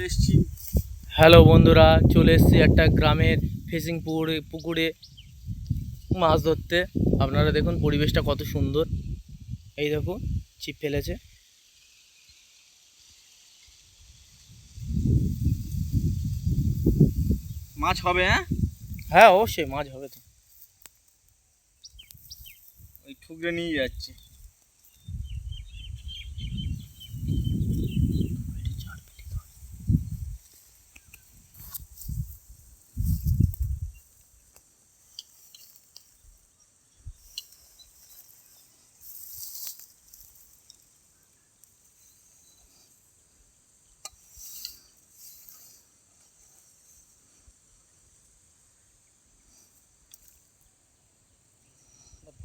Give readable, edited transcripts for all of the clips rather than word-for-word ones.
এসছি। হ্যালো বন্ধুরা, চলে এসেছি একটা গ্রামের ফিশিং পুকুরে মাছ ধরতে। আপনারা দেখুন পরিবেশটা কত সুন্দর। এই দেখুন ছিপ ফেলেছে। মাছ হবে? হ্যাঁ অবশ্যই মাছ হবে তো। ওই ঠুকরে নিয়ে যাচ্ছে।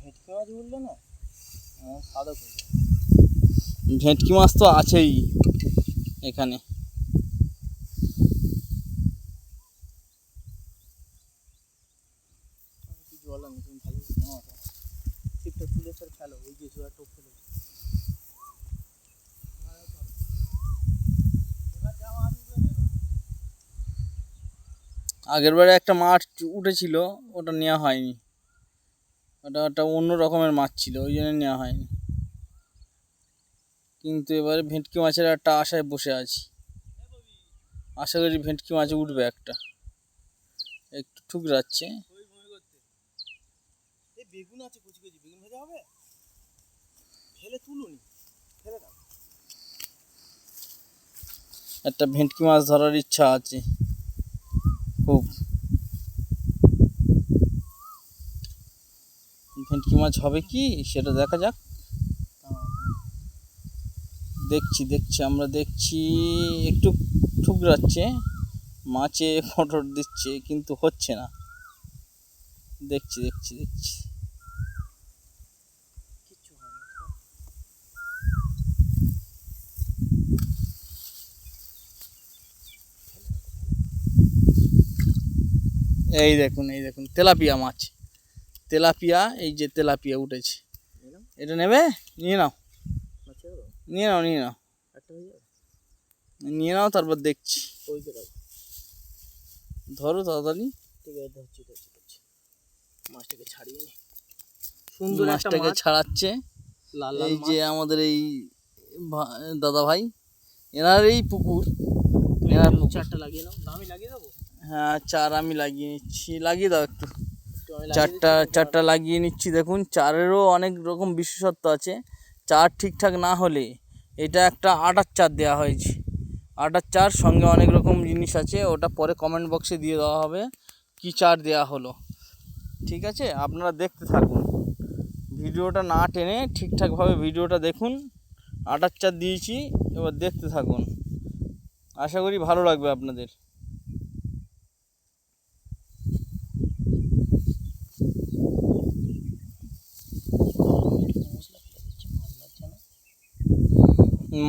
ভেটকি মাছ উঠলো না, সাদা করে। ভেটকি মাছ তো আছেই এখানে। জল আমি তুমি ভালো ছিপটা তুলে স্যার ফেলো, ওই যে জোড়া টোপ ফেলো। আগের বারে একটা মাছ উঠেছিল, ওটা নেওয়া হয়নি। ওটা একটা অন্য রকমের মাছ ছিল, ওই জন্য নেওয়া হয়নি। কিন্তু এবারে ভেটকি মাছের একটা আশায় বসে আছি। আশা করি ভেটকি মাছ উঠবে একটা। একটু ঠুকরাচ্ছে। বেগুন আছে, কুচি কুচি বেগুন ভাজা হবে, ফেলে তুলুনি, ফেলে দাও। একটা ভেটকি মাছ ধরার ইচ্ছা আছে খুব। ভেটকি মাছ হবে কি সেটা দেখা যাক। দেখছি আমরা দেখছি। একটু ঠুকরাচ্ছে, মাছে ফটর দিচ্ছে কিন্তু হচ্ছে না। দেখছি। কিচ্ছু হয়নি। এই দেখুন তেলাপিয়া মাছ। তেলাপিয়া, এই যে তেলাপিয়া উঠেছে। এটা নেবে? নিয়ে নাও। নিয়ে নাও, তারপর দেখছি। ধরো তাড়াতাড়ি। ঠিক আছে, ধরছি। মাছটাকে ছাড়িয়ে নি। সুন্দর একটা মাছটাকে মাছ ছাড়াচ্ছে। লাল এই মাছ। যে আমাদের এই দাদা ভাই, এনার এই পুকুর। চারটা লাগিয়ে নাও, আমি লাগিয়ে দেবো। হ্যাঁ, চার আমি লাগিয়ে নিচ্ছি। লাগিয়ে দাও একটু। আমি লাগিয়ে দিচ্ছি। চারটা লাগিয়ে নিচ্ছি। দেখুন, চারেরও অনেক রকম বিশেষত্ব আছে। চার ঠিকঠাক না হলে, এটা একটা আটার চার দেওয়া হয়েছে। আটার চার সঙ্গে অনেক রকম জিনিস আছে, ওটা পরে কমেন্ট বক্সে দিয়ে দেওয়া হবে কি চার দেওয়া হলো। ঠিক আছে, আপনারা দেখতে থাকুন, ভিডিওটা না টেনে ঠিকঠাকভাবে ভিডিওটা দেখুন। আটার চার দিয়েছি, এবার দেখতে থাকুন, আশা করি ভালো লাগবে আপনাদের।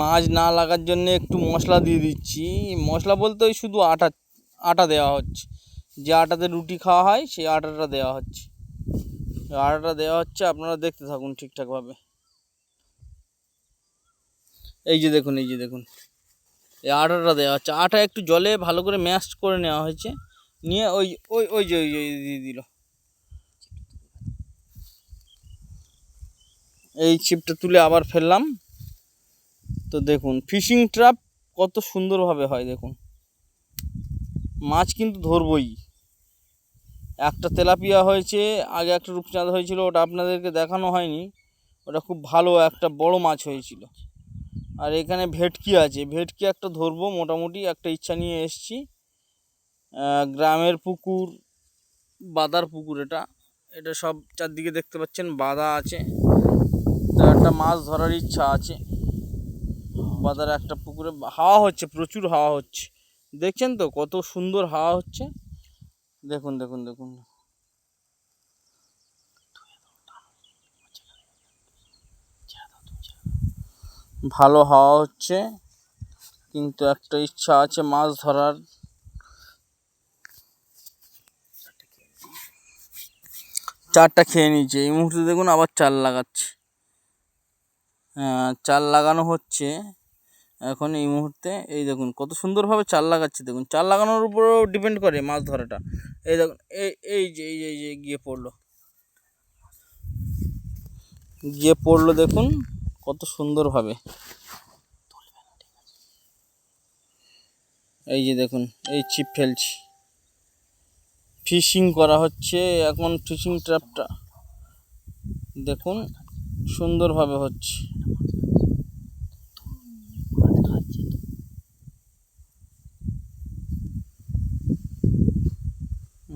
মাছ না লাগার জন্য একটু মশলা দিয়ে দিচ্ছি। মশলা বলতে ওই শুধু আটা দেওয়া হচ্ছে। যে আটাতে রুটি খাওয়া হয় সেই আটাটা দেওয়া হচ্ছে। আপনারা দেখতে থাকুন ঠিকঠাকভাবে। এই যে দেখুন এই আটাটা দেওয়া হচ্ছে। আটা একটু জলে ভালো করে ম্যাশ করে নেওয়া হয়েছে। নিয়ে ওই যে দিয়ে দিল। এই ছিপটা তুলে আবার ফেললাম। তো দেখুন ফিশিং ট্র্যাপ কত সুন্দরভাবে হয় দেখুন। মাছ কিন্তু ধরবই। একটা তেলাপিয়া হয়েছে, আগে একটা রূপচাঁদ হয়েছিল, ওটা আপনাদেরকে দেখানো হয়নি। ওটা খুব ভালো একটা বড় মাছ হয়েছিল। আর এখানে ভেটকি আছে, ভেটকি একটা ধরবো মোটামুটি, একটা ইচ্ছা নিয়ে এসছি। গ্রামের পুকুর, বাদার পুকুর এটা সব চারদিকে দেখতে পাচ্ছেন বাদা আছে। তো একটা মাছ ধরার ইচ্ছা আছে বাদার একটা পুকুরে। হাওয়া হচ্ছে, প্রচুর হাওয়া হচ্ছে। দেখছেন তো কত সুন্দর হাওয়া হচ্ছে। দেখুন ভালো হাওয়া হচ্ছে, কিন্তু একটা ইচ্ছা আছে মাছ ধরার। চারটা খেয়ে নিয়েছে এই মুহূর্তে। দেখুন আবার চার লাগাচ্ছে। হ্যাঁ, চার লাগানো হচ্ছে। এখন এই মুহূর্তে এই দেখুন কত সুন্দরভাবে চাল লাগাচ্ছে, দেখুন চাল লাগানোর উপরেও ডিপেন্ড করে মাছ ধরাটা। এই দেখুন এই যে গিয়ে পড়লো দেখুন কত সুন্দরভাবে। এই যে দেখুন এই ছিপ ফেলছি, ফিশিং করা হচ্ছে এখন। ফিশিং ট্র্যাপটা দেখুন সুন্দরভাবে হচ্ছে।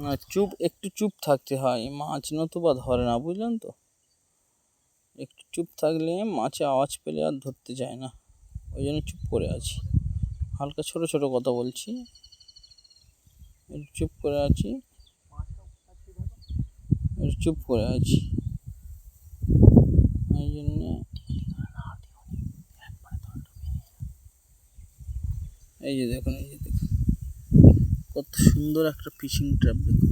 না, একটু চুপ থাকতে হয়, মাছ নতুবা ধরে না, বুঝলেন তো। একটু চুপ থাকলে মাছে আওয়াজ পেলে আর ধরতে যায় না, ওই জন্য চুপ করে আছি। হালকা ছোট ছোট কথা বলছি, একটু চুপ করে আছি, একটু চুপ করে আছি, এই জন্যে। এই যে দেখুন কত সুন্দর একটা ফিশিং ট্র্যাপ দেখুন।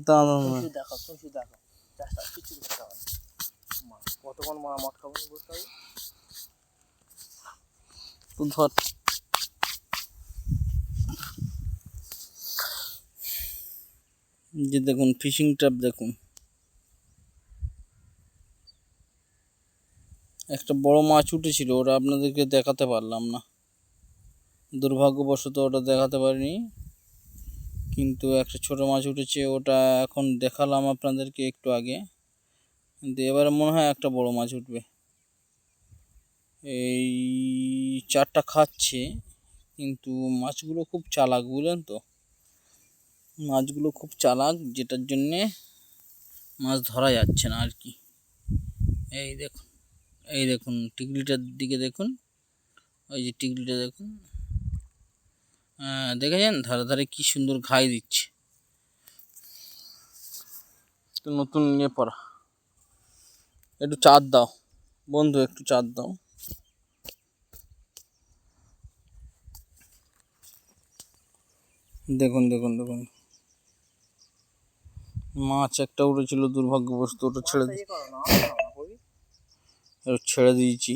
দাঁড়ানো কতক্ষণ মট খাবো বসতে হবে। তো ধর, যে দেখুন ফিশিং ট্র্যাপ দেখুন, একটা বড় মাছ উঠেছিল, ওটা আপনাদেরকে দেখাতে পারলাম না, দুর্ভাগ্যবশত ওটা দেখাতে পারিনি। কিন্তু একটা ছোট মাছ উঠেছে, ওটা এখন দেখালাম আপনাদেরকে একটু আগে। কিন্তু এবারে মনে হয় একটা বড় মাছ উঠবে। এই চারটা খাচ্ছে, কিন্তু মাছগুলো খুব চালাক, বুঝলেন তো। মাছগুলো খুব চালাক, যেটার জন্যে মাছ ধরা যাচ্ছে না আর কি। এই দেখুন টিকলিটার দিকে দেখুন, ওই যে টিকলিটা দেখুন, দেখেছেন ধারে ধারে কি সুন্দর ঘাই দিচ্ছে। তো নতুন নিয়ে পড়া, একটু চার দাও বন্ধু, একটু চার দাও। দেখুন দেখুন দেখুন মাছ একটা উঠেছিল, দুর্ভাগ্যবশত ওটা ছেড়ে দিয়েছি।